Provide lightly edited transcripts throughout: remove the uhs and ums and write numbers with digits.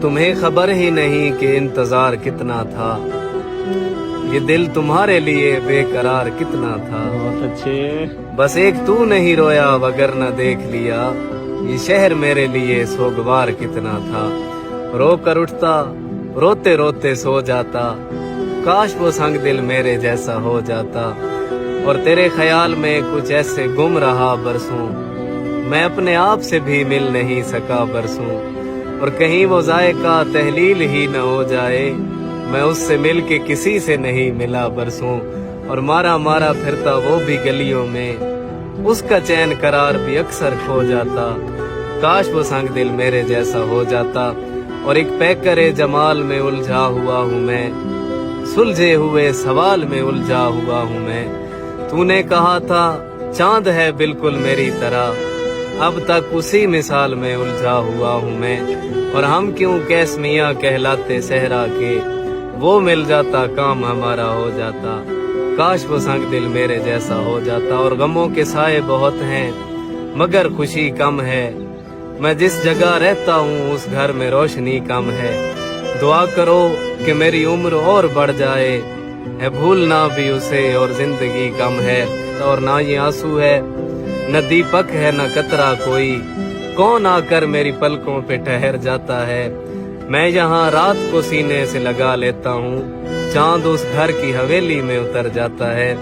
तुम्हें खबर ही नहीं कि इंतजार कितना था, ये दिल तुम्हारे लिए बेकरार कितना था। बहुत अच्छे। बस एक तू नहीं रोया वगर न देख लिया, ये शहर मेरे लिए सोगवार कितना था। रो कर उठता रोते रोते सो जाता, काश वो संग दिल मेरे जैसा हो जाता। और तेरे ख्याल में कुछ ऐसे गुम रहा बरसों, मैं अपने आप से भी मिल नहीं सका बरसों। और कहीं वो जायका तहलील ही न हो जाए, मैं उससे मिल के किसी से नहीं मिला बरसों। और मारा मारा फिरता वो भी गलियों में, उसका चैन करार भी अक्सर खो जाता। काश वो संग दिल मेरे जैसा हो जाता। और एक पैकरे जमाल में उलझा हुआ हूँ मैं, सुलझे हुए सवाल में उलझा हुआ हूँ मैं। तूने कहा था चांद है बिल्कुल मेरी तरह, अब तक उसी मिसाल में उलझा हुआ हूँ मैं। और हम क्यों कैस मियाँ कहलाते सहरा के, वो मिल जाता काम हमारा हो जाता। काश वो संग दिल मेरे जैसा हो जाता। और गमों के साए बहुत हैं मगर खुशी कम है, मैं जिस जगह रहता हूँ उस घर में रोशनी कम है। दुआ करो कि मेरी उम्र और बढ़ जाए, है भूलना भी उसे और जिंदगी कम है। और ना ये आंसू है न दीपक है न कतरा कोई, कौन आकर मेरी पलकों पे ठहर जाता है। मैं यहाँ रात को सीने से लगा लेता हूँ, चांद उस घर की हवेली में उतर जाता है।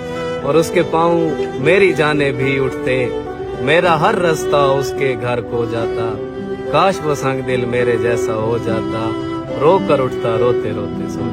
और उसके पाँव मेरी जाने भी उठते, मेरा हर रास्ता उसके घर को जाता। काश वो संग दिल मेरे जैसा हो जाता, रो कर उठता रोते रोते सो।